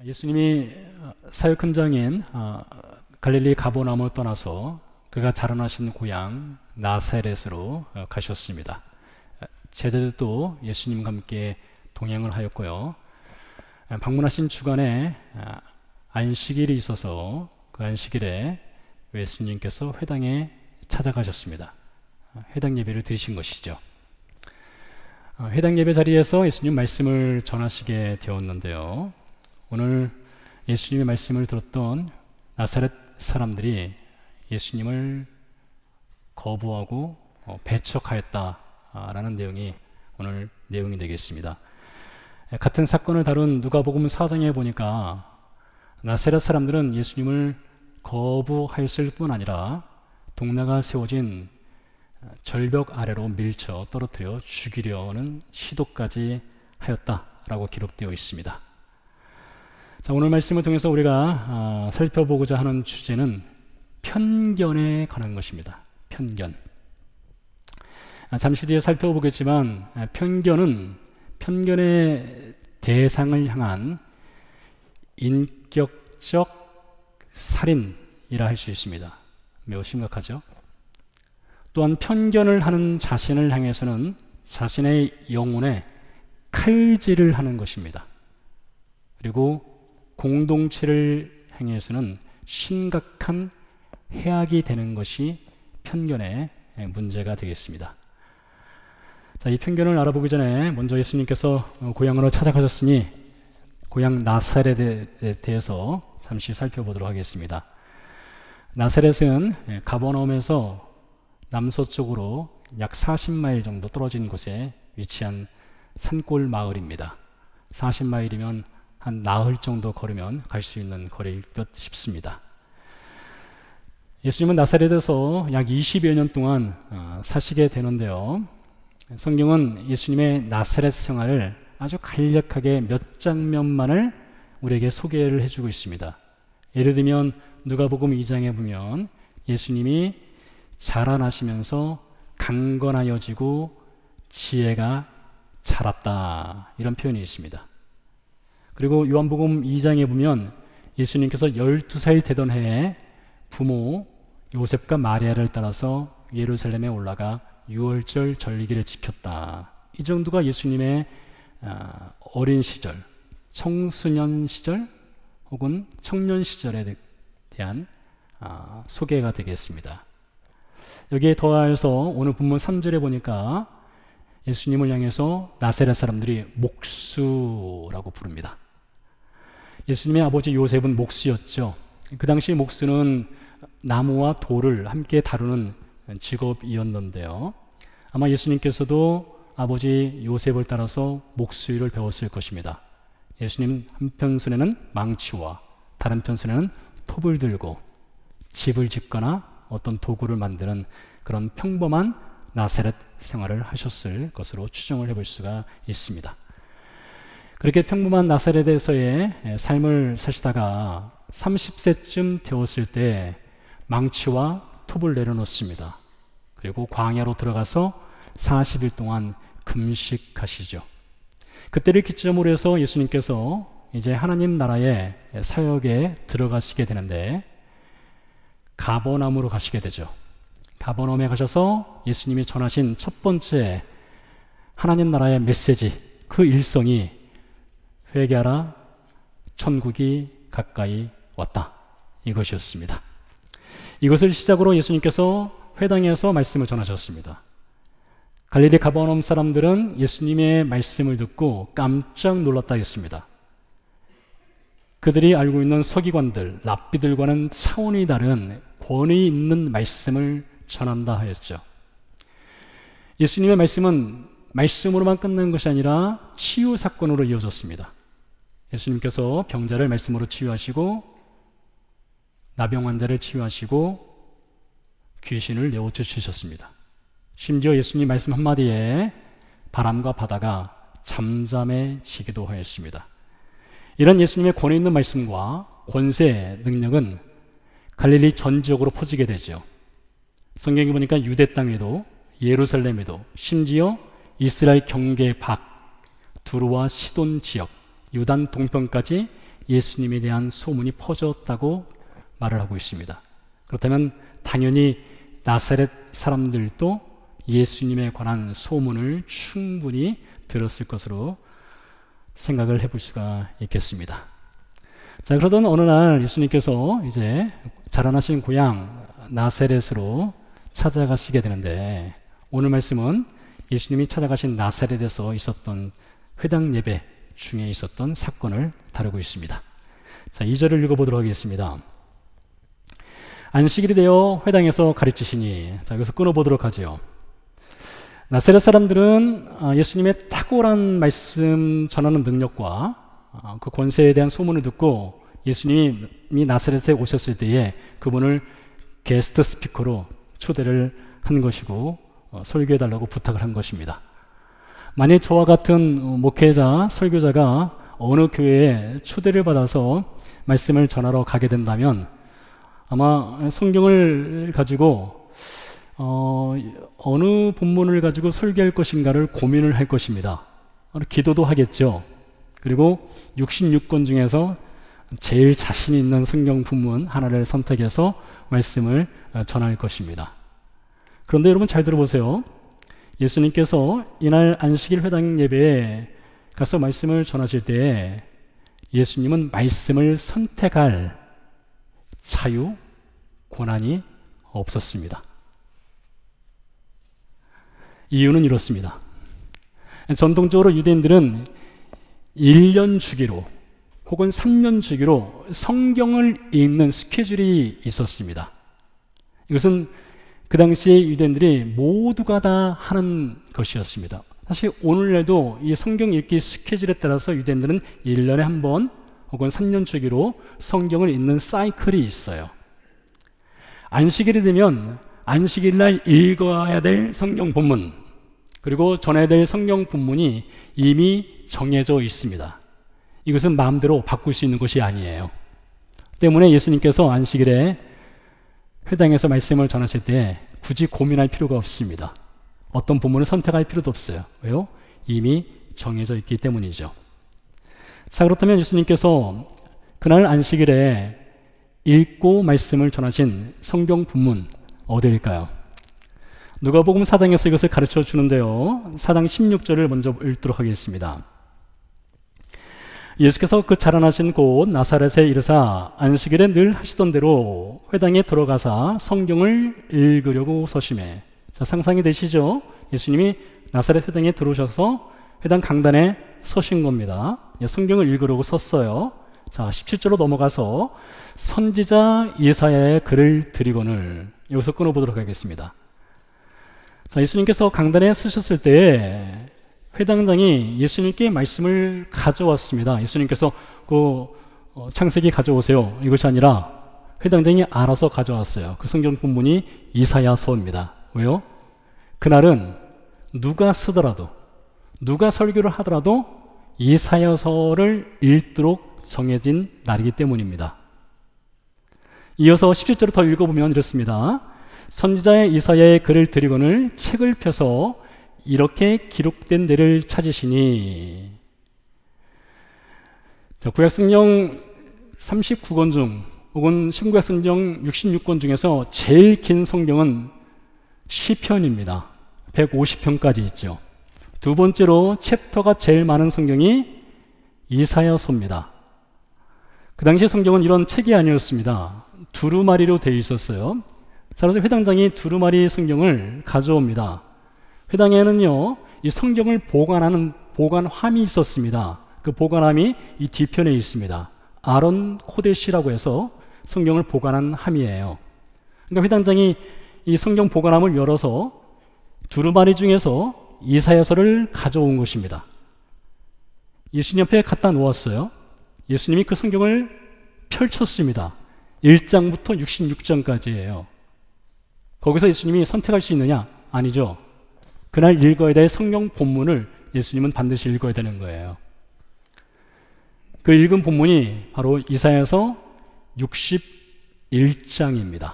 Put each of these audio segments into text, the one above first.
예수님이 사역 현장인 갈릴리 가버나움을 떠나서 그가 자라나신 고향 나사렛으로 가셨습니다. 제자들도 예수님과 함께 동행을 하였고요. 방문하신 주간에 안식일이 있어서 그 안식일에 예수님께서 회당에 찾아가셨습니다. 회당 예배를 드리신 것이죠. 회당 예배 자리에서 예수님 말씀을 전하시게 되었는데요. 오늘 예수님의 말씀을 들었던 나사렛 사람들이 예수님을 거부하고 배척하였다라는 내용이 오늘 내용이 되겠습니다. 같은 사건을 다룬 누가복음 4장에 보니까 나사렛 사람들은 예수님을 거부하였을 뿐 아니라 동네가 세워진 절벽 아래로 밀쳐 떨어뜨려 죽이려는 시도까지 하였다라고 기록되어 있습니다. 자, 오늘 말씀을 통해서 우리가 살펴보고자 하는 주제는 편견에 관한 것입니다. 편견. 잠시 뒤에 살펴보겠지만 편견의 대상을 향한 인격적 살인이라 할 수 있습니다. 매우 심각하죠. 또한 편견을 하는 자신을 향해서는 자신의 영혼에 칼질을 하는 것입니다. 그리고 공동체를 향해서는 심각한 해악이 되는 것이 편견의 문제가 되겠습니다. 자, 이 편견을 알아보기 전에 먼저 예수님께서 고향으로 찾아가셨으니 고향 나사렛에 대해서 잠시 살펴보도록 하겠습니다. 나사렛은 가버나움에서 남서쪽으로 약 40마일 정도 떨어진 곳에 위치한 산골 마을입니다. 40마일이면 한 나흘 정도 걸으면 갈 수 있는 거리일 듯 싶습니다. 예수님은 나사렛에서 약 20여 년 동안 사시게 되는데요. 성경은 예수님의 나사렛 생활을 아주 간략하게 몇 장면만을 우리에게 소개를 해주고 있습니다. 예를 들면 누가복음 2장에 보면 예수님이 자라나시면서 강건하여지고 지혜가 자랐다, 이런 표현이 있습니다. 그리고 요한복음 2장에 보면 예수님께서 12살 되던 해에 부모 요셉과 마리아를 따라서 예루살렘에 올라가 유월절 절기를 지켰다. 이 정도가 예수님의 어린 시절, 청소년 시절 혹은 청년 시절에 대한 소개가 되겠습니다. 여기에 더하여서 오늘 본문 3절에 보니까 예수님을 향해서 나사렛 사람들이 목수라고 부릅니다. 예수님의 아버지 요셉은 목수였죠. 그 당시 목수는 나무와 돌을 함께 다루는 직업이었는데요. 아마 예수님께서도 아버지 요셉을 따라서 목수일을 배웠을 것입니다. 예수님 한편 손에는 망치와 다른 편 손에는 톱을 들고 집을 짓거나 어떤 도구를 만드는 그런 평범한 나사렛 생활을 하셨을 것으로 추정을 해볼 수가 있습니다. 그렇게 평범한 나사렛에서의 삶을 사시다가 30세쯤 되었을 때 망치와 톱을 내려놓습니다. 그리고 광야로 들어가서 40일 동안 금식하시죠. 그때를 기점으로 해서 예수님께서 이제 하나님 나라의 사역에 들어가시게 되는데 가버나움으로 가시게 되죠. 가버나움에 가셔서 예수님이 전하신 첫 번째 하나님 나라의 메시지, 그 일성이 회개하라, 천국이 가까이 왔다, 이것이었습니다. 이것을 시작으로 예수님께서 회당에서 말씀을 전하셨습니다. 갈릴리 가버나움 사람들은 예수님의 말씀을 듣고 깜짝 놀랐다 했습니다. 그들이 알고 있는 서기관들, 랍비들과는 차원이 다른 권위 있는 말씀을 전한다 하였죠. 예수님의 말씀은 말씀으로만 끝난 것이 아니라 치유 사건으로 이어졌습니다. 예수님께서 병자를 말씀으로 치유하시고 나병 환자를 치유하시고 귀신을 내어쫓으셨습니다. 심지어 예수님 말씀 한마디에 바람과 바다가 잠잠해지기도 하였습니다. 이런 예수님의 권위 있는 말씀과 권세, 능력은 갈릴리 전 지역으로 퍼지게 되죠. 성경에 보니까 유대 땅에도 예루살렘에도 심지어 이스라엘 경계 밖 두루와 시돈 지역, 요단 동편까지 예수님에 대한 소문이 퍼졌다고 말을 하고 있습니다. 그렇다면 당연히 나사렛 사람들도 예수님에 관한 소문을 충분히 들었을 것으로 생각을 해볼 수가 있겠습니다. 자, 그러던 어느 날 예수님께서 이제 자라나신 고향 나사렛으로 찾아가시게 되는데, 오늘 말씀은 예수님이 찾아가신 나사렛에서 있었던 회당 예배 중에 있었던 사건을 다루고 있습니다. 자, 2절을 읽어보도록 하겠습니다. 안식일이 되어 회당에서 가르치시니, 자, 여기서 끊어보도록 하죠. 나사렛 사람들은 예수님의 탁월한 말씀 전하는 능력과 그 권세에 대한 소문을 듣고 예수님이 나사렛에 오셨을 때에 그분을 게스트 스피커로 초대를 한 것이고 설교해달라고 부탁을 한 것입니다. 만약 저와 같은 목회자, 설교자가 어느 교회에 초대를 받아서 말씀을 전하러 가게 된다면 아마 성경을 가지고 어느 본문을 가지고 설교할 것인가를 고민을 할 것입니다. 기도도 하겠죠. 그리고 66권 중에서 제일 자신 있는 성경 본문 하나를 선택해서 말씀을 전할 것입니다. 그런데 여러분 잘 들어보세요. 예수님께서 이날 안식일 회당 예배에 가서 말씀을 전하실 때 예수님은 말씀을 선택할 자유, 권한이 없었습니다. 이유는 이렇습니다. 전통적으로 유대인들은 1년 주기로 혹은 3년 주기로 성경을 읽는 스케줄이 있었습니다. 이것은 그 당시에 유대인들이 모두가 다 하는 것이었습니다. 사실 오늘날도 이 성경 읽기 스케줄에 따라서 유대인들은 1년에 한 번 혹은 3년 주기로 성경을 읽는 사이클이 있어요. 안식일이 되면 안식일날 읽어야 될 성경 본문, 그리고 전해야 될 성경 본문이 이미 정해져 있습니다. 이것은 마음대로 바꿀 수 있는 것이 아니에요. 때문에 예수님께서 안식일에 회당에서 말씀을 전하실 때 굳이 고민할 필요가 없습니다. 어떤 본문을 선택할 필요도 없어요. 왜요? 이미 정해져 있기 때문이죠. 자, 그렇다면 예수님께서 그날 안식일에 읽고 말씀을 전하신 성경 본문 어디일까요? 누가복음 4장에서 이것을 가르쳐 주는데요. 4장 16절을 먼저 읽도록 하겠습니다. 예수께서 그 자라나신 곳 나사렛에 이르사 안식일에 늘 하시던 대로 회당에 들어가사 성경을 읽으려고 서심해. 자, 상상이 되시죠? 예수님이 나사렛 회당에 들어오셔서 회당 강단에 서신 겁니다. 성경을 읽으려고 섰어요. 자, 17절로 넘어가서 선지자 예사야의 글을 드리거늘, 여기서 끊어보도록 하겠습니다. 자, 예수님께서 강단에 서셨을 때 회당장이 예수님께 말씀을 가져왔습니다. 예수님께서 창세기 가져오세요, 이것이 아니라 회당장이 알아서 가져왔어요. 그 성경 본문이 이사야서입니다. 왜요? 그날은 누가 쓰더라도, 누가 설교를 하더라도 이사야서를 읽도록 정해진 날이기 때문입니다. 이어서 17절을 더 읽어보면 이렇습니다. 선지자의 이사야의 글을 드리거늘 책을 펴서 이렇게 기록된 데를 찾으시니. 자, 구약성경 39권 중 혹은 신구약성경 66권 중에서 제일 긴 성경은 시편입니다. 150편까지 있죠. 두 번째로 챕터가 제일 많은 성경이 이사야서입니다. 그 당시 성경은 이런 책이 아니었습니다. 두루마리로 되어 있었어요. 자, 그래서 회당장이 두루마리 성경을 가져옵니다. 회당에는요, 이 성경을 보관하는 보관함이 있었습니다. 그 보관함이 이 뒤편에 있습니다. 아론 코데시라고 해서 성경을 보관한 함이에요. 그러니까 회당장이 이 성경 보관함을 열어서 두루마리 중에서 이사야서를 가져온 것입니다. 예수님 옆에 갖다 놓았어요. 예수님이 그 성경을 펼쳤습니다. 1장부터 66장까지예요. 거기서 예수님이 선택할 수 있느냐? 아니죠. 그날 읽어야 될 성경 본문을 예수님은 반드시 읽어야 되는 거예요. 그 읽은 본문이 바로 이사야서 61장입니다.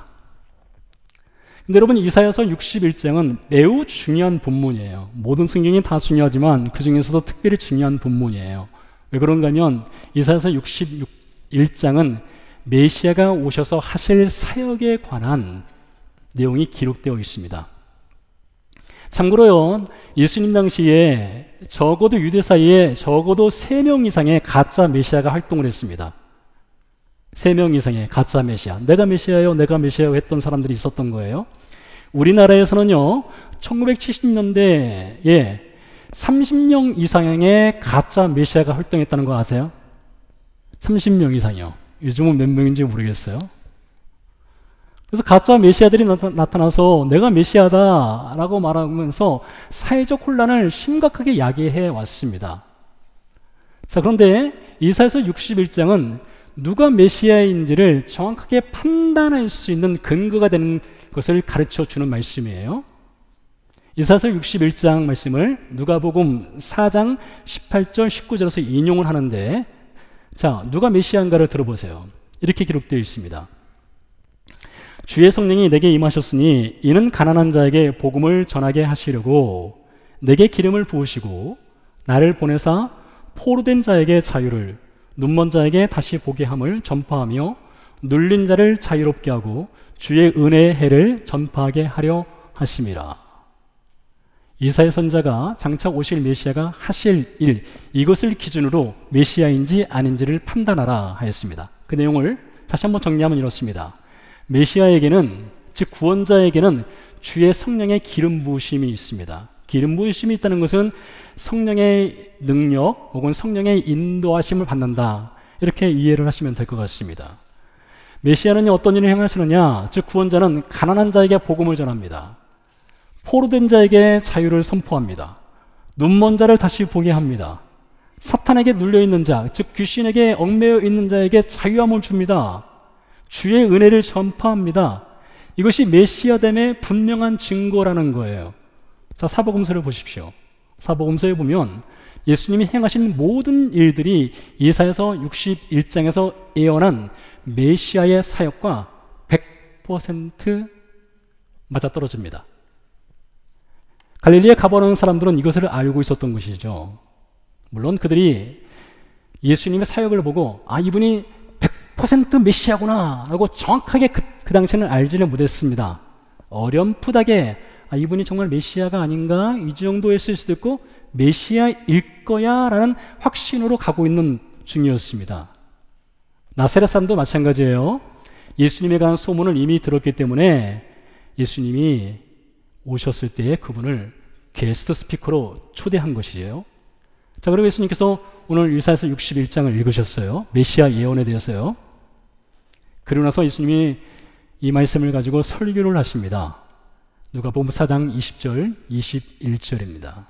근데 여러분, 이사야서 61장은 매우 중요한 본문이에요. 모든 성경이 다 중요하지만 그 중에서도 특별히 중요한 본문이에요. 왜 그런가 하면 이사야서 61장은 메시아가 오셔서 하실 사역에 관한 내용이 기록되어 있습니다. 참고로요, 예수님 당시에 적어도 유대 사이에 적어도 3명 이상의 가짜 메시아가 활동을 했습니다. 3명 이상의 가짜 메시아, 내가 메시아요, 내가 메시아요 했던 사람들이 있었던 거예요. 우리나라에서는요, 1970년대에 30명 이상의 가짜 메시아가 활동했다는 거 아세요? 30명 이상이요. 요즘은 몇 명인지 모르겠어요. 그래서 가짜 메시아들이 나타나서 내가 메시아다 라고 말하면서 사회적 혼란을 심각하게 야기해 왔습니다. 자, 그런데 이사야서 61장은 누가 메시아인지를 정확하게 판단할 수 있는 근거가 되는 것을 가르쳐 주는 말씀이에요. 이사야서 61장 말씀을 누가복음 4장 18절 19절에서 인용을 하는데, 자, 누가 메시아인가를 들어보세요. 이렇게 기록되어 있습니다. 주의 성령이 내게 임하셨으니 이는 가난한 자에게 복음을 전하게 하시려고 내게 기름을 부으시고 나를 보내사 포로된 자에게 자유를, 눈먼 자에게 다시 보게 함을 전파하며 눌린 자를 자유롭게 하고 주의 은혜의 해를 전파하게 하려 하심이라. 이사야 선자가 장차 오실 메시아가 하실 일, 이것을 기준으로 메시아인지 아닌지를 판단하라 하였습니다. 그 내용을 다시 한번 정리하면 이렇습니다. 메시아에게는, 즉 구원자에게는 주의 성령의 기름 부으심이 있습니다. 기름 부으심이 있다는 것은 성령의 능력 혹은 성령의 인도하심을 받는다, 이렇게 이해를 하시면 될 것 같습니다. 메시아는 어떤 일을 행하시느냐, 즉 구원자는 가난한 자에게 복음을 전합니다. 포로된 자에게 자유를 선포합니다. 눈먼 자를 다시 보게 합니다. 사탄에게 눌려있는 자, 즉 귀신에게 얽매여 있는 자에게 자유함을 줍니다. 주의 은혜를 전파합니다. 이것이 메시아됨의 분명한 증거라는 거예요. 자, 사복음서를 보십시오. 사복음서에 보면 예수님이 행하신 모든 일들이 이사야서 61장에서 예언한 메시아의 사역과 100% 맞아떨어집니다. 갈릴리에 가보는 사람들은 이것을 알고 있었던 것이죠. 물론 그들이 예수님의 사역을 보고 아, 이분이 100% 메시아구나 라고 정확하게 그 당시에는 알지를 못했습니다. 어렴풋하게 아, 이분이 정말 메시아가 아닌가, 이 정도였을 수도 있고 메시아일 거야 라는 확신으로 가고 있는 중이었습니다. 나사렛 사람도 마찬가지예요. 예수님에 관한 소문을 이미 들었기 때문에 예수님이 오셨을 때에 그분을 게스트 스피커로 초대한 것이에요. 자, 그리고 예수님께서 오늘 이사야서 61장을 읽으셨어요. 메시아 예언에 대해서요. 그리고 나서 예수님이 이 말씀을 가지고 설교를 하십니다. 누가복음 4장 20절 21절입니다.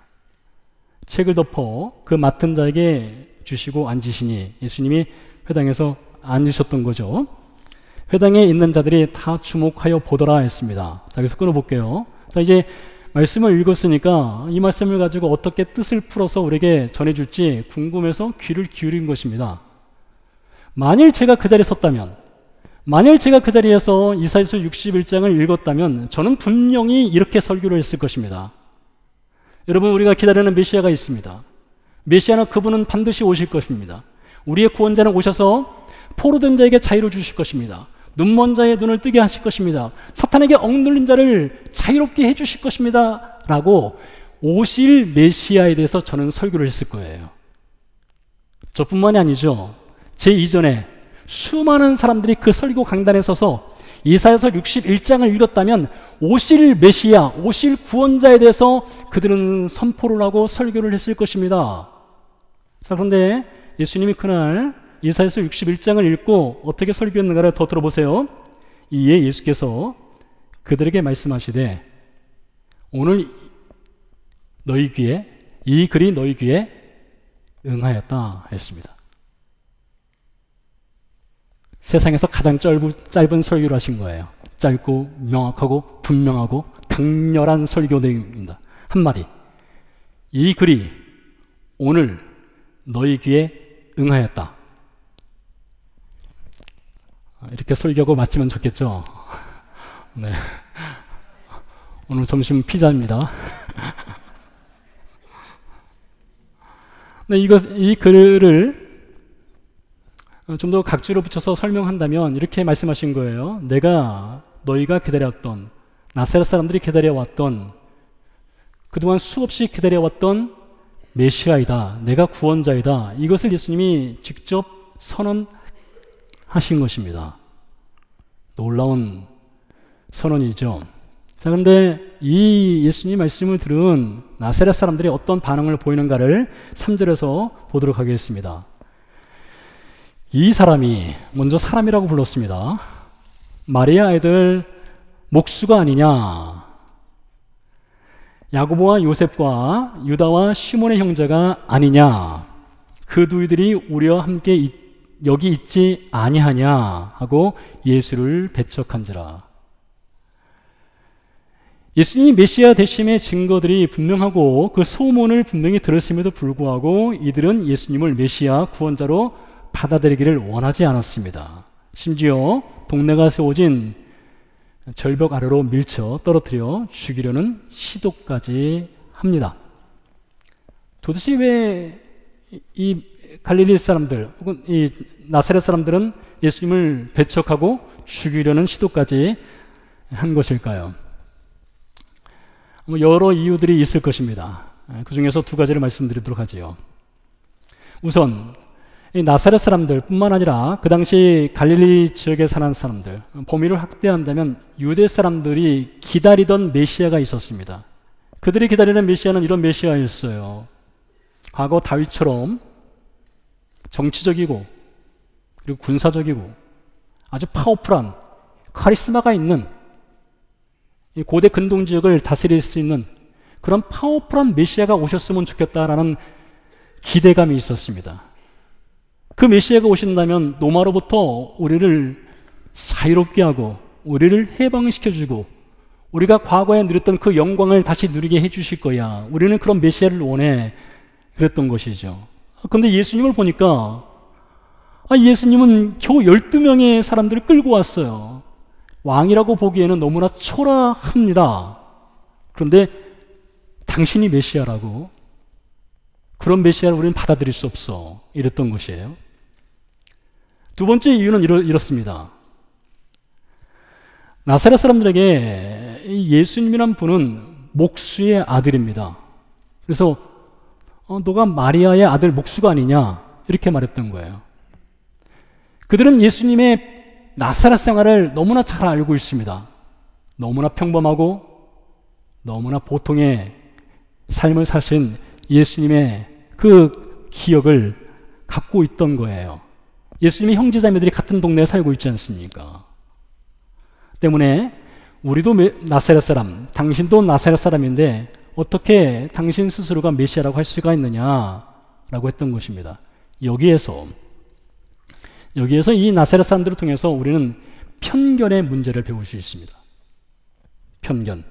책을 덮어 그 맡은 자에게 주시고 앉으시니, 예수님이 회당에서 앉으셨던 거죠. 회당에 있는 자들이 다 주목하여 보더라 했습니다. 자, 여기서 끊어볼게요. 자, 이제 말씀을 읽었으니까 이 말씀을 가지고 어떻게 뜻을 풀어서 우리에게 전해줄지 궁금해서 귀를 기울인 것입니다. 만일 제가 그 자리에 섰다면, 만일 제가 그 자리에서 이사야서 61장을 읽었다면 저는 분명히 이렇게 설교를 했을 것입니다. 여러분, 우리가 기다리는 메시아가 있습니다. 메시아는 그분은 반드시 오실 것입니다. 우리의 구원자는 오셔서 포로된 자에게 자유를 주실 것입니다. 눈먼 자의 눈을 뜨게 하실 것입니다. 사탄에게 억눌린 자를 자유롭게 해주실 것입니다 라고 오실 메시아에 대해서 저는 설교를 했을 거예요. 저뿐만이 아니죠. 제 이전에 수많은 사람들이 그 설교 강단에 서서 이사야서 61장을 읽었다면 오실 메시아, 오실 구원자에 대해서 그들은 선포를 하고 설교를 했을 것입니다. 자, 그런데 예수님이 그날 이사야서 61장을 읽고 어떻게 설교했는가를 더 들어보세요. 이에 예수께서 그들에게 말씀하시되 오늘 너희 귀에, 이 글이 너희 귀에 응하였다 했습니다. 세상에서 가장 짧은 설교를 하신 거예요. 짧고 명확하고 분명하고 강렬한 설교 내용입니다. 한마디, 이 글이 오늘 너희 귀에 응하였다. 이렇게 설교하고 마치면 좋겠죠. 네. 오늘 점심 피자입니다. 네, 이 글을 좀 더 각주로 붙여서 설명한다면 이렇게 말씀하신 거예요. 내가 너희가 기다려왔던, 나사렛 사람들이 기다려왔던, 그동안 수없이 기다려왔던 메시아이다, 내가 구원자이다, 이것을 예수님이 직접 선언하신 것입니다. 놀라운 선언이죠. 자, 그런데 이 예수님 말씀을 들은 나사렛 사람들이 어떤 반응을 보이는가를 3절에서 보도록 하겠습니다. 이 사람이, 먼저 사람이라고 불렀습니다. 마리아 아들 목수가 아니냐, 야고보와 요셉과 유다와 시몬의 형제가 아니냐, 그 누이들이 우리와 함께 여기 있지 아니하냐 하고 예수를 배척한지라. 예수님이 메시아 되심의 증거들이 분명하고 그 소문을 분명히 들었음에도 불구하고 이들은 예수님을 메시아 구원자로 받아들이기를 원하지 않았습니다. 심지어 동네가 세워진 절벽 아래로 밀쳐 떨어뜨려 죽이려는 시도까지 합니다. 도대체 왜 이 갈릴리 사람들 혹은 이 나사렛 사람들은 예수님을 배척하고 죽이려는 시도까지 한 것일까요? 여러 이유들이 있을 것입니다. 그 중에서 두 가지를 말씀드리도록 하지요. 우선 이 나사렛 사람들 뿐만 아니라 그 당시 갈릴리 지역에 사는 사람들, 범위를 확대한다면 유대 사람들이 기다리던 메시아가 있었습니다. 그들이 기다리는 메시아는 이런 메시아였어요. 과거 다윗처럼 정치적이고 그리고 군사적이고 아주 파워풀한 카리스마가 있는, 고대 근동 지역을 다스릴 수 있는 그런 파워풀한 메시아가 오셨으면 좋겠다라는 기대감이 있었습니다. 그 메시아가 오신다면 노마로부터 우리를 자유롭게 하고 우리를 해방시켜주고 우리가 과거에 누렸던 그 영광을 다시 누리게 해주실 거야, 우리는 그런 메시아를 원해, 그랬던 것이죠. 그런데 예수님을 보니까 예수님은 겨우 12명의 사람들을 끌고 왔어요. 왕이라고 보기에는 너무나 초라합니다. 그런데 당신이 메시아라고, 그런 메시아를 우리는 받아들일 수 없어, 이랬던 것이에요. 두 번째 이유는 이렇습니다. 나사렛 사람들에게 예수님이란 분은 목수의 아들입니다. 그래서 너가 마리아의 아들 목수가 아니냐, 이렇게 말했던 거예요. 그들은 예수님의 나사렛 생활을 너무나 잘 알고 있습니다. 너무나 평범하고 너무나 보통의 삶을 사신 예수님의 그 기억을 갖고 있던 거예요. 예수님의 형제자매들이 같은 동네에 살고 있지 않습니까? 때문에 우리도 나사렛 사람, 당신도 나사렛 사람인데 어떻게 당신 스스로가 메시아라고 할 수가 있느냐라고 했던 것입니다. 여기에서 이 나사렛 사람들을 통해서 우리는 편견의 문제를 배울 수 있습니다. 편견.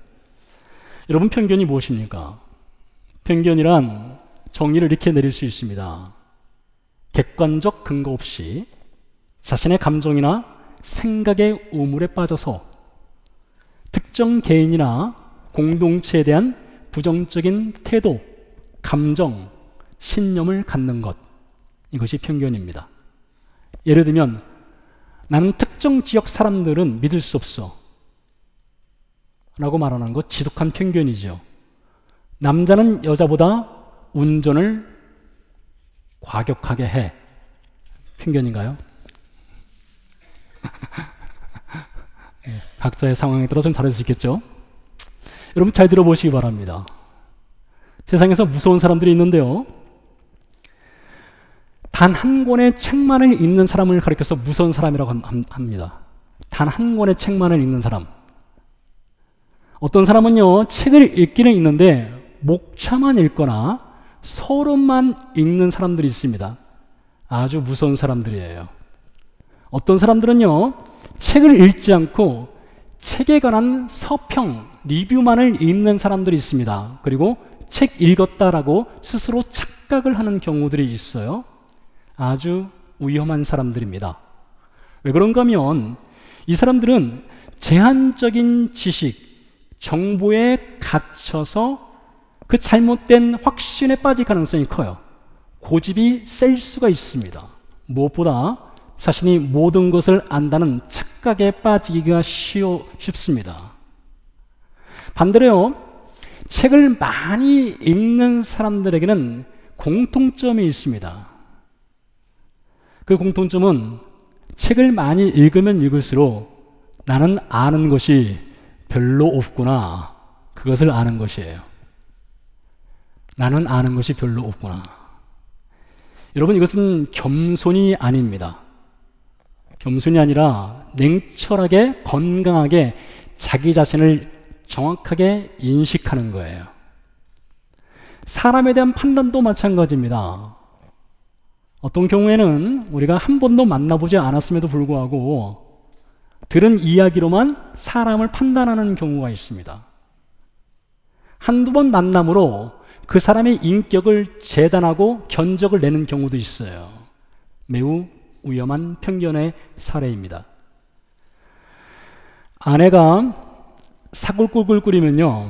여러분, 편견이 무엇입니까? 편견이란 정의를 이렇게 내릴 수 있습니다. 객관적 근거 없이 자신의 감정이나 생각의 우물에 빠져서 특정 개인이나 공동체에 대한 부정적인 태도, 감정, 신념을 갖는 것, 이것이 편견입니다. 예를 들면 나는 특정 지역 사람들은 믿을 수 없어 라고 말하는 것, 지독한 편견이죠. 남자는 여자보다 운전을 과격하게 해, 편견인가요? 각자의 상황에 따라 좀 다를 수 있겠죠. 여러분, 잘 들어보시기 바랍니다. 세상에서 무서운 사람들이 있는데요, 단 한 권의 책만을 읽는 사람을 가리켜서 무서운 사람이라고 합니다. 단 한 권의 책만을 읽는 사람. 어떤 사람은요, 책을 읽기는 읽는데 목차만 읽거나 서론만 읽는 사람들이 있습니다. 아주 무서운 사람들이에요. 어떤 사람들은요, 책을 읽지 않고 책에 관한 서평, 리뷰만을 읽는 사람들이 있습니다. 그리고 책 읽었다라고 스스로 착각을 하는 경우들이 있어요. 아주 위험한 사람들입니다. 왜 그런가 하면 이 사람들은 제한적인 지식, 정보에 갇혀서 그 잘못된 확신에 빠질 가능성이 커요. 고집이 셀 수가 있습니다. 무엇보다 자신이 모든 것을 안다는 착각에 빠지기가 쉽습니다. 반대로요, 책을 많이 읽는 사람들에게는 공통점이 있습니다. 그 공통점은 책을 많이 읽으면 읽을수록 나는 아는 것이 별로 없구나, 그것을 아는 것이에요. 나는 아는 것이 별로 없구나. 여러분, 이것은 겸손이 아닙니다. 겸손이 아니라 냉철하게 건강하게 자기 자신을 정확하게 인식하는 거예요. 사람에 대한 판단도 마찬가지입니다. 어떤 경우에는 우리가 한 번도 만나보지 않았음에도 불구하고 들은 이야기로만 사람을 판단하는 경우가 있습니다. 한두 번 만남으로 그 사람의 인격을 재단하고 견적을 내는 경우도 있어요. 매우 위험한 편견의 사례입니다. 아내가 사골국을 끓이면요,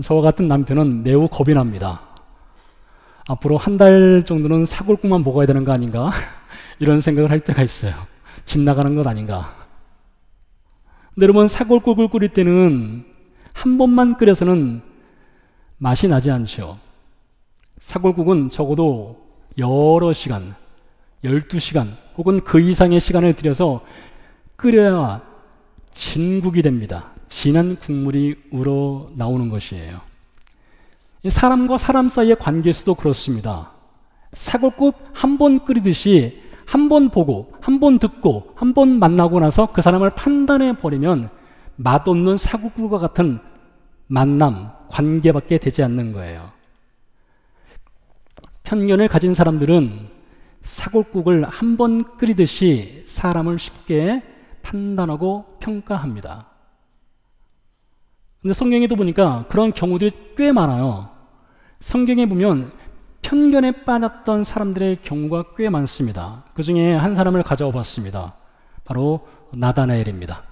저와 같은 남편은 매우 겁이 납니다. 앞으로 한 달 정도는 사골국만 먹어야 되는 거 아닌가? 이런 생각을 할 때가 있어요. 집 나가는 것 아닌가? 근데 여러분, 사골국을 끓일 때는 한 번만 끓여서는 맛이 나지 않죠. 사골국은 적어도 여러 시간, 12시간 혹은 그 이상의 시간을 들여서 끓여야 진국이 됩니다. 진한 국물이 우러나오는 것이에요. 사람과 사람 사이의 관계에서도 그렇습니다. 사골국 한 번 끓이듯이 한 번 보고, 한 번 듣고, 한 번 만나고 나서 그 사람을 판단해 버리면 맛없는 사골국과 같은 만남, 관계밖에 되지 않는 거예요. 편견을 가진 사람들은 사골국을 한 번 끓이듯이 사람을 쉽게 판단하고 평가합니다. 근데 성경에도 보니까 그런 경우들이 꽤 많아요. 성경에 보면 편견에 빠졌던 사람들의 경우가 꽤 많습니다. 그 중에 한 사람을 가져와 봤습니다. 바로 나다나엘입니다.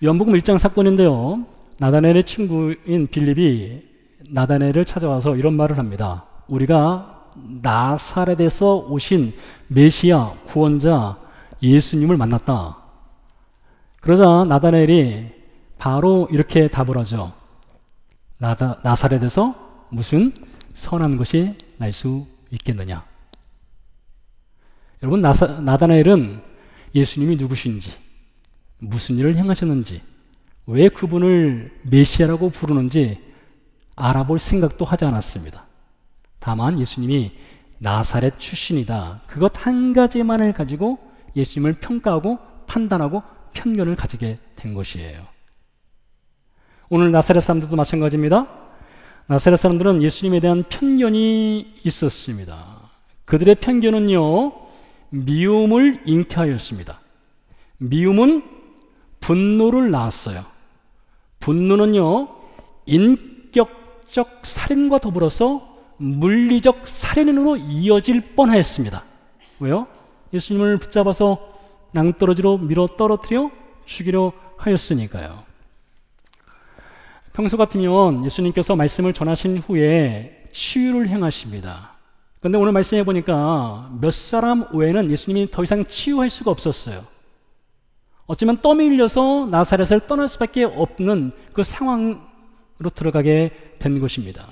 요한복음 1장 사건인데요, 나다나엘의 친구인 빌립이 나다나엘을 찾아와서 이런 말을 합니다. 우리가 나사렛에서 오신 메시아 구원자 예수님을 만났다. 그러자 나다나엘이 바로 이렇게 답을 하죠. 나사렛에서 무슨 선한 것이 날 수 있겠느냐. 여러분, 나다나엘은 예수님이 누구신지, 무슨 일을 행하셨는지, 왜 그분을 메시아라고 부르는지 알아볼 생각도 하지 않았습니다. 다만 예수님이 나사렛 출신이다, 그것 한 가지만을 가지고 예수님을 평가하고 판단하고 편견을 가지게 된 것이에요. 오늘 나사렛 사람들도 마찬가지입니다. 나사렛 사람들은 예수님에 대한 편견이 있었습니다. 그들의 편견은요, 미움을 잉태하였습니다. 미움은 분노를 낳았어요. 분노는요, 인격적 살인과 더불어서 물리적 살인으로 이어질 뻔했습니다. 왜요? 예수님을 붙잡아서 낭떠러지로 밀어 떨어뜨려 죽이려 하였으니까요. 평소 같으면 예수님께서 말씀을 전하신 후에 치유를 행하십니다. 그런데 오늘 말씀해 보니까 몇 사람 외에는 예수님이 더 이상 치유할 수가 없었어요. 어쩌면 땀이 흘려서 나사렛을 떠날 수밖에 없는 그 상황으로 들어가게 된 것입니다.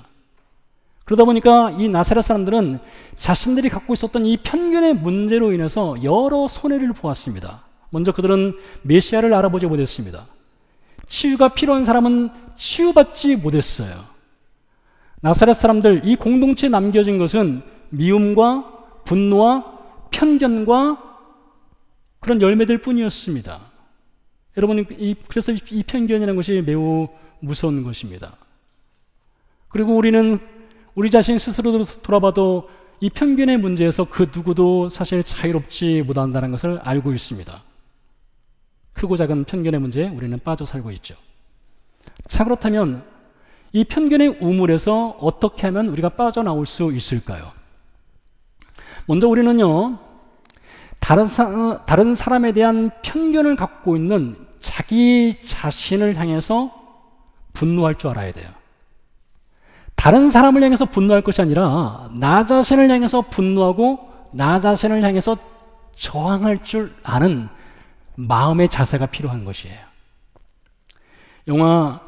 그러다 보니까 이 나사렛 사람들은 자신들이 갖고 있었던 이 편견의 문제로 인해서 여러 손해를 보았습니다. 먼저 그들은 메시아를 알아보지 못했습니다. 치유가 필요한 사람은 치유받지 못했어요. 나사렛 사람들, 이 공동체에 남겨진 것은 미움과 분노와 편견과 그런 열매들 뿐이었습니다. 여러분, 그래서 이 편견이라는 것이 매우 무서운 것입니다. 그리고 우리는 우리 자신 스스로 돌아봐도 이 편견의 문제에서 그 누구도 사실 자유롭지 못한다는 것을 알고 있습니다. 크고 작은 편견의 문제에 우리는 빠져 살고 있죠. 자, 그렇다면 이 편견의 우물에서 어떻게 하면 우리가 빠져나올 수 있을까요? 먼저 우리는요, 다른 사람에 대한 편견을 갖고 있는 자기 자신을 향해서 분노할 줄 알아야 돼요. 다른 사람을 향해서 분노할 것이 아니라 나 자신을 향해서 분노하고 나 자신을 향해서 저항할 줄 아는 마음의 자세가 필요한 것이에요. 영화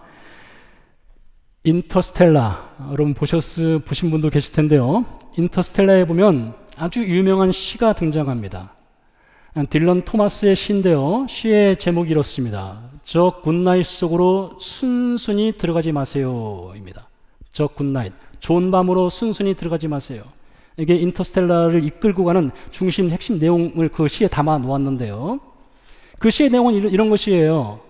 인터스텔라, 여러분 보신 분도 계실 텐데요. 인터스텔라에 보면 아주 유명한 시가 등장합니다. 딜런 토마스의 시인데요. 시의 제목이 이렇습니다. 저 굿나잇 속으로 순순히 들어가지 마세요 입니다. 저 굿나잇, 좋은 밤으로 순순히 들어가지 마세요. 이게 인터스텔라를 이끌고 가는 중심 핵심 내용을 그 시에 담아 놓았는데요. 그 시의 내용은 이런 것이에요.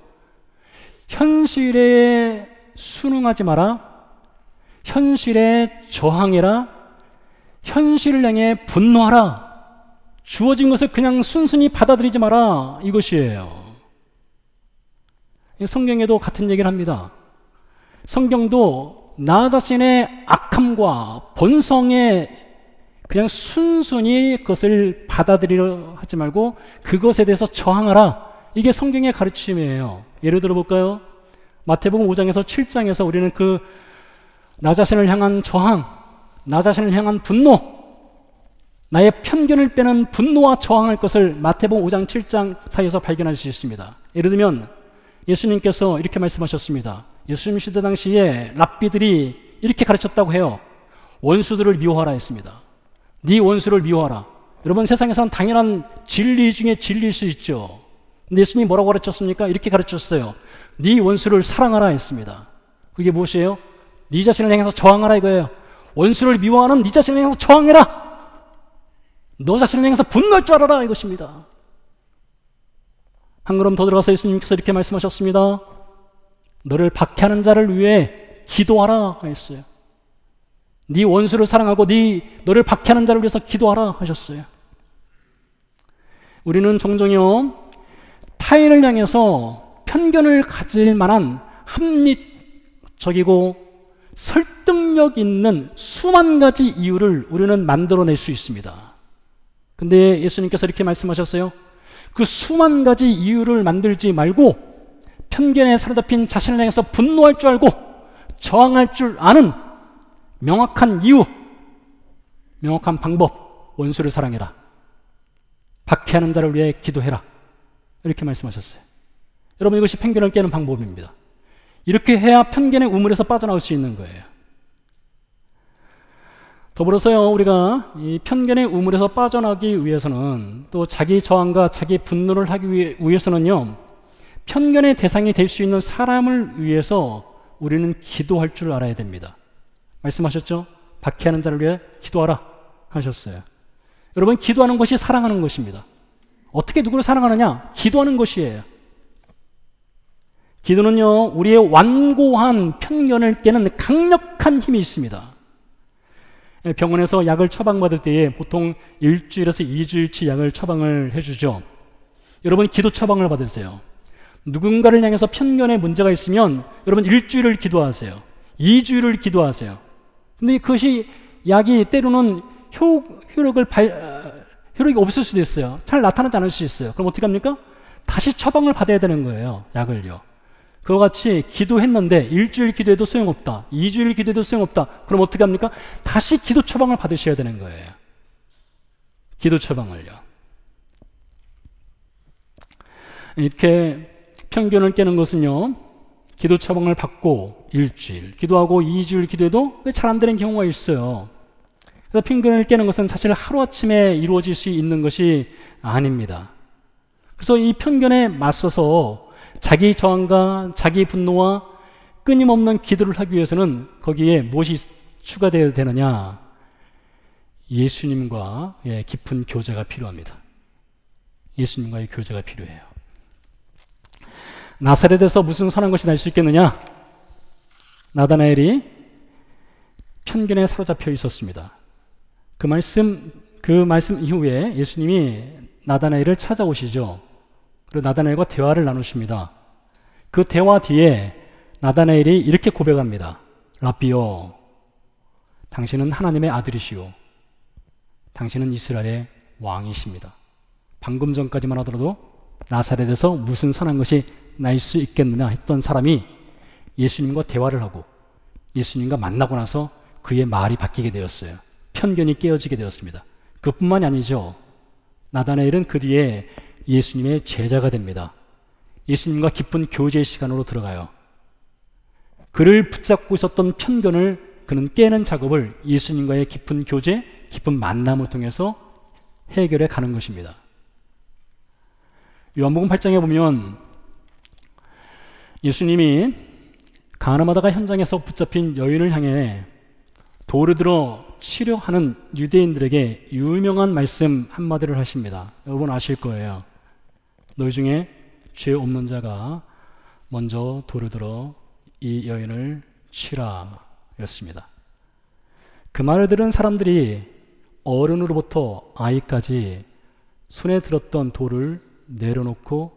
현실에 순응하지 마라, 현실에 저항해라, 현실을 향해 분노하라, 주어진 것을 그냥 순순히 받아들이지 마라, 이것이에요. 성경에도 같은 얘기를 합니다. 성경도 나 자신의 악함과 본성에 그냥 순순히 그것을 받아들이려 하지 말고 그것에 대해서 저항하라, 이게 성경의 가르침이에요. 예를 들어 볼까요? 마태복음 5장에서 7장에서 우리는 그 나 자신을 향한 저항, 나 자신을 향한 분노, 나의 편견을 빼는 분노와 저항할 것을 마태복음 5장 7장 사이에서 발견할 수 있습니다. 예를 들면 예수님께서 이렇게 말씀하셨습니다. 예수님 시대 당시에 랍비들이 이렇게 가르쳤다고 해요. 원수들을 미워하라 했습니다. 네 원수를 미워하라. 여러분, 세상에서는 당연한 진리 중에 진리일 수 있죠. 근데 예수님이 뭐라고 가르쳤습니까? 이렇게 가르쳤어요. 네 원수를 사랑하라 했습니다. 그게 무엇이에요? 네 자신을 향해서 저항하라 이거예요. 원수를 미워하는 네 자신을 향해서 저항해라. 너 자신을 향해서 분노할 줄 알아라, 이것입니다. 한 걸음 더 들어가서 예수님께서 이렇게 말씀하셨습니다. 너를 박해하는 자를 위해 기도하라 했어요. 네 원수를 사랑하고 너를 박해하는 자를 위해서 기도하라 하셨어요. 우리는 종종요, 타인을 향해서 편견을 가질 만한 합리적이고 설득력 있는 수만 가지 이유를 우리는 만들어낼 수 있습니다. 근데 예수님께서 이렇게 말씀하셨어요. 그 수만 가지 이유를 만들지 말고 편견에 사로잡힌 자신을 향해서 분노할 줄 알고 저항할 줄 아는 명확한 이유, 명확한 방법, 원수를 사랑해라, 박해하는 자를 위해 기도해라, 이렇게 말씀하셨어요. 여러분, 이것이 편견을 깨는 방법입니다. 이렇게 해야 편견의 우물에서 빠져나올 수 있는 거예요. 더불어서요, 우리가 이 편견의 우물에서 빠져나오기 위해서는, 또 자기 저항과 자기 분노를 하기 위해서는요, 편견의 대상이 될 수 있는 사람을 위해서 우리는 기도할 줄 알아야 됩니다. 말씀하셨죠? 박해하는 자를 위해 기도하라 하셨어요. 여러분, 기도하는 것이 사랑하는 것입니다. 어떻게 누구를 사랑하느냐? 기도하는 것이에요. 기도는요, 우리의 완고한 편견을 깨는 강력한 힘이 있습니다. 병원에서 약을 처방받을 때에 보통 1주일에서 2주일치 약을 처방을 해주죠. 여러분, 기도 처방을 받으세요. 누군가를 향해서 편견의 문제가 있으면 여러분 1주일을 기도하세요. 2주일을 기도하세요. 근데 그것이 약이 때로는 효력이 없을 수도 있어요. 잘 나타나지 않을 수 있어요. 그럼 어떻게 합니까? 다시 처방을 받아야 되는 거예요, 약을요. 그와 같이 기도했는데 1주일 기도해도 소용없다, 2주일 기도해도 소용없다. 그럼 어떻게 합니까? 다시 기도 처방을 받으셔야 되는 거예요. 기도 처방을요. 이렇게 편견을 깨는 것은요, 기도 처방을 받고 1주일 기도하고 2주일 기도해도 잘 안 되는 경우가 있어요. 그래서 편견을 깨는 것은 사실 하루아침에 이루어질 수 있는 것이 아닙니다. 그래서 이 편견에 맞서서 자기 저항과 자기 분노와 끊임없는 기도를 하기 위해서는 거기에 무엇이 추가되어야 되느냐? 예수님과 깊은 교제가 필요합니다. 예수님과의 교제가 필요해요. 나사렛에서 무슨 선한 것이 날 수 있겠느냐? 나다나엘이 편견에 사로잡혀 있었습니다. 그 말씀 이후에 예수님이 나다나엘을 찾아오시죠. 그리고 나다나엘과 대화를 나누십니다. 그 대화 뒤에 나다나엘이 이렇게 고백합니다. 랍비요, 당신은 하나님의 아들이시오. 당신은 이스라엘의 왕이십니다. 방금 전까지만 하더라도 나사렛에서 무슨 선한 것이 날 수 있겠느냐 했던 사람이 예수님과 대화를 하고 예수님과 만나고 나서 그의 말이 바뀌게 되었어요. 편견이 깨어지게 되었습니다. 그뿐만이 아니죠. 나다나엘은 그 뒤에 예수님의 제자가 됩니다. 예수님과 깊은 교제의 시간으로 들어가요. 그를 붙잡고 있었던 편견을 그는 깨는 작업을 예수님과의 깊은 교제, 깊은 만남을 통해서 해결해 가는 것입니다. 요한복음 8장에 보면 예수님이 가나마다가 현장에서 붙잡힌 여인을 향해 돌을 들어 치료하는 유대인들에게 유명한 말씀 한마디를 하십니다. 여러분 아실 거예요. 너희 중에 죄 없는 자가 먼저 돌을 들어 이 여인을 치라 였습니다. 그 말을 들은 사람들이 어른으로부터 아이까지 손에 들었던 돌을 내려놓고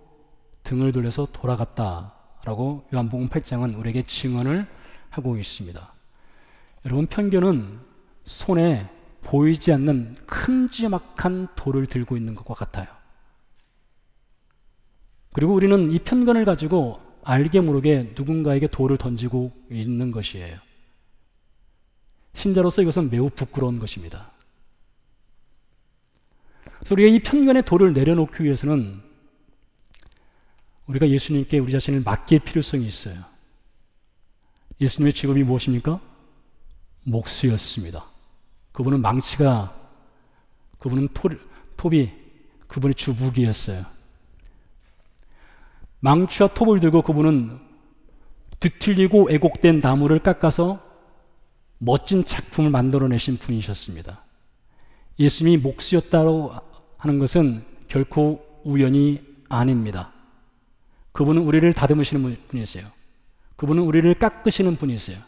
등을 돌려서 돌아갔다라고 요한복음 8장은 우리에게 증언을 하고 있습니다. 여러분, 편견은 손에 보이지 않는 큼지막한 돌을 들고 있는 것과 같아요. 그리고 우리는 이 편견을 가지고 알게 모르게 누군가에게 돌을 던지고 있는 것이에요. 신자로서 이것은 매우 부끄러운 것입니다. 그래서 우리가 이 편견의 돌을 내려놓기 위해서는 우리가 예수님께 우리 자신을 맡길 필요성이 있어요. 예수님의 직업이 무엇입니까? 목수였습니다. 그분은 망치가, 그분은 톱이 그분의 주무기였어요. 망치와 톱을 들고 그분은 뒤틀리고 왜곡된 나무를 깎아서 멋진 작품을 만들어내신 분이셨습니다. 예수님이 목수였다고 하는 것은 결코 우연이 아닙니다. 그분은 우리를 다듬으시는 분이세요. 그분은 우리를 깎으시는 분이세요.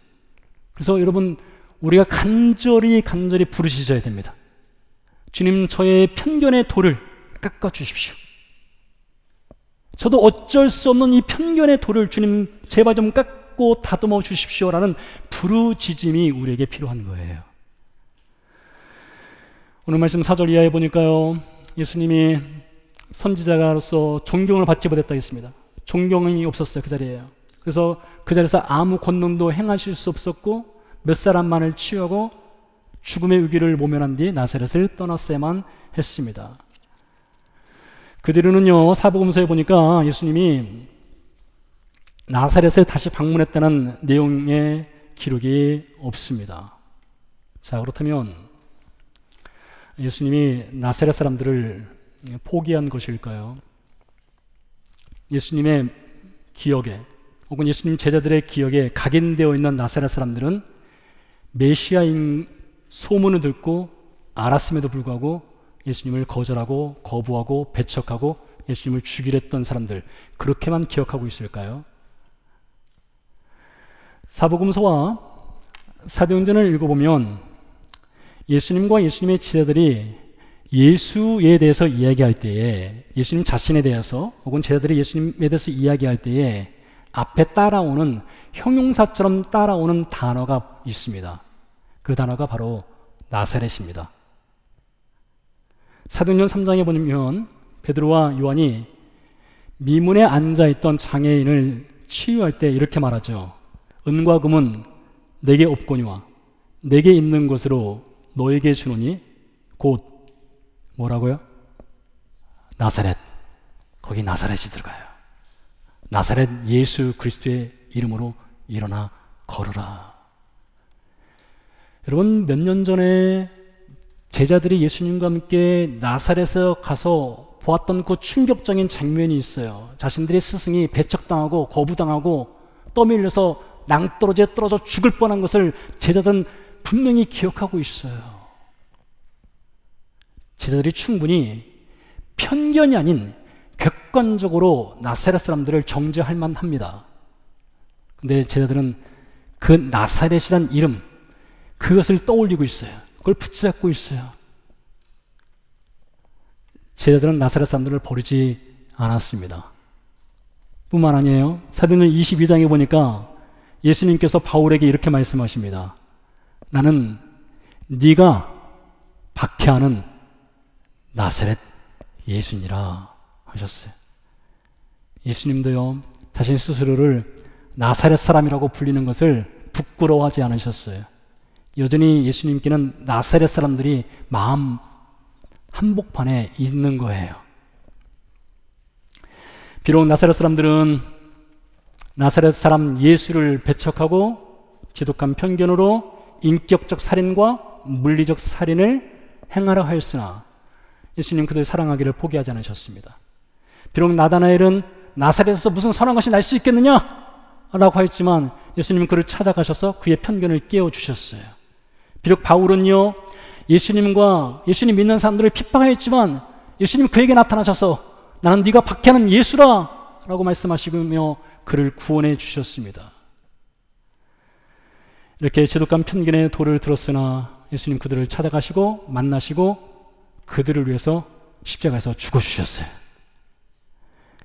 그래서 여러분, 우리가 간절히 부르짖어야 됩니다. 주님, 저의 편견의 돌을 깎아주십시오. 저도 어쩔 수 없는 이 편견의 돌을 주님 제발 좀 깎고 다듬어 주십시오라는 부르짖음이 우리에게 필요한 거예요. 오늘 말씀 4절 이하에 보니까요, 예수님이 선지자로서 존경을 받지 못했다 했습니다. 존경이 없었어요. 그 자리에요. 그래서 그 자리에서 아무 권능도 행하실 수 없었고 몇 사람만을 치유하고 죽음의 위기를 모면한 뒤 나사렛을 떠났어야만 했습니다. 그 뒤로는요, 사복음서에 보니까 예수님이 나사렛을 다시 방문했다는 내용의 기록이 없습니다. 자, 그렇다면 예수님이 나사렛 사람들을 포기한 것일까요? 예수님의 기억에 혹은 예수님 제자들의 기억에 각인되어 있는 나사렛 사람들은 메시아인 소문을 듣고 알았음에도 불구하고 예수님을 거절하고 거부하고 배척하고 예수님을 죽이려 했던 사람들, 그렇게만 기억하고 있을까요? 사복음서와 사도행전을 읽어보면 예수님과 예수님의 제자들이 예수에 대해서 이야기할 때에, 예수님 자신에 대해서 혹은 제자들이 예수님에 대해서 이야기할 때에 앞에 따라오는, 형용사처럼 따라오는 단어가 있습니다. 그 단어가 바로 나사렛입니다. 사도행전 3장에 보면 베드로와 요한이 미문에 앉아있던 장애인을 치유할 때 이렇게 말하죠. 은과 금은 내게 없거니와 내게 있는 것으로 너에게 주노니 곧 뭐라고요? 나사렛. 거기 나사렛이 들어가요. 나사렛 예수 그리스도의 이름으로 일어나 걸어라. 여러분, 몇 년 전에 제자들이 예수님과 함께 나사렛에 가서 보았던 그 충격적인 장면이 있어요. 자신들의 스승이 배척당하고 거부당하고 떠밀려서 낭떠러지에 떨어져 죽을 뻔한 것을 제자들은 분명히 기억하고 있어요. 제자들이 충분히 편견이 아닌 객관적으로 나사렛 사람들을 정죄할 만합니다. 근데 제자들은 그 나사렛이란 이름, 그것을 떠올리고 있어요. 그걸 붙잡고 있어요. 제자들은 나사렛 사람들을 버리지 않았습니다. 뿐만 아니에요. 사도행전 22장에 보니까 예수님께서 바울에게 이렇게 말씀하십니다. 나는 네가 박해하는 나사렛 예수니라 하셨어요. 예수님도요, 자신 스스로를 나사렛 사람이라고 불리는 것을 부끄러워하지 않으셨어요. 여전히 예수님께는 나사렛 사람들이 마음 한복판에 있는 거예요. 비록 나사렛 사람들은 나사렛 사람 예수를 배척하고 지독한 편견으로 인격적 살인과 물리적 살인을 행하려 하였으나 예수님 그들 사랑하기를 포기하지 않으셨습니다. 비록 나다나엘은 나사렛에서 무슨 선한 것이 날 수 있겠느냐? 라고 하였지만 예수님은 그를 찾아가셔서 그의 편견을 깨워주셨어요. 비록 바울은요, 예수님과 예수님 믿는 사람들을 핍박하였지만 예수님 그에게 나타나셔서 나는 네가 박해하는 예수라 라고 말씀하시며 그를 구원해 주셨습니다. 이렇게 지독한 편견의 도를 들었으나 예수님 그들을 찾아가시고 만나시고 그들을 위해서 십자가에서 죽어주셨어요.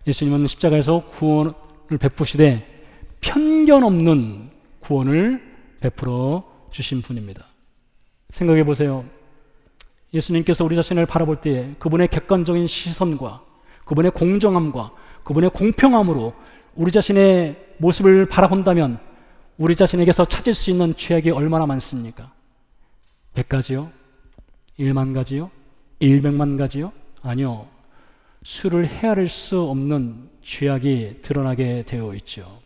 예수님은 십자가에서 구원을 베푸시되 편견 없는 구원을 베풀어 주신 분입니다. 생각해 보세요. 예수님께서 우리 자신을 바라볼 때 그분의 객관적인 시선과 그분의 공정함과 그분의 공평함으로 우리 자신의 모습을 바라본다면 우리 자신에게서 찾을 수 있는 죄악이 얼마나 많습니까? 100가지요? 1만 가지요? 100만 가지요? 아니요. 수를 헤아릴 수 없는 죄악이 드러나게 되어 있죠.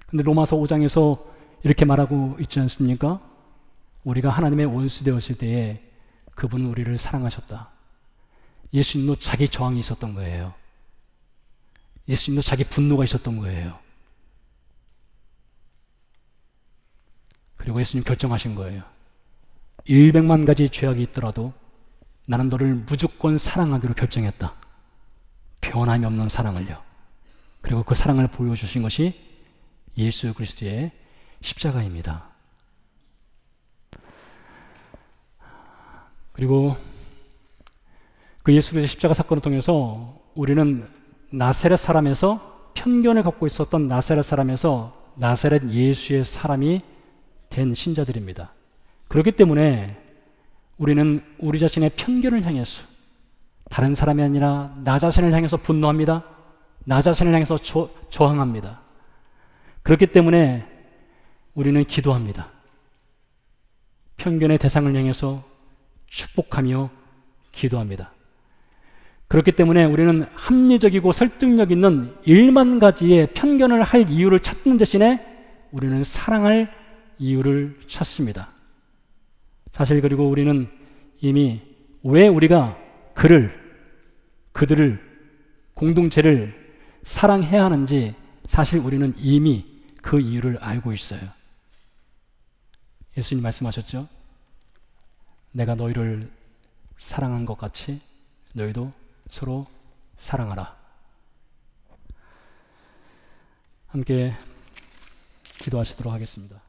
근데 로마서 5장에서 이렇게 말하고 있지 않습니까? 우리가 하나님의 원수 되었을 때에 그분은 우리를 사랑하셨다. 예수님도 자기 저항이 있었던 거예요. 예수님도 자기 분노가 있었던 거예요. 그리고 예수님 결정하신 거예요. 100만 가지 죄악이 있더라도 나는 너를 무조건 사랑하기로 결정했다. 변함이 없는 사랑을요. 그리고 그 사랑을 보여주신 것이 예수 그리스도의 십자가입니다. 그리고 그 예수 그리스도의 십자가 사건을 통해서 우리는 나사렛 사람에서 편견을 갖고 있었던 나사렛 사람에서 나사렛 예수의 사람이 된 신자들입니다. 그렇기 때문에 우리는 우리 자신의 편견을 향해서 다른 사람이 아니라 나 자신을 향해서 분노합니다. 나 자신을 향해서 저항합니다. 그렇기 때문에 우리는 기도합니다. 편견의 대상을 향해서 축복하며 기도합니다. 그렇기 때문에 우리는 합리적이고 설득력 있는 1만 가지의 편견을 할 이유를 찾는 대신에 우리는 사랑할 이유를 찾습니다. 사실 그리고 우리는 이미 왜 우리가 그들을, 공동체를 사랑해야 하는지 사실 우리는 이미 그 이유를 알고 있어요. 예수님 말씀하셨죠? 내가 너희를 사랑한 것 같이 너희도 서로 사랑하라. 함께 기도하시도록 하겠습니다.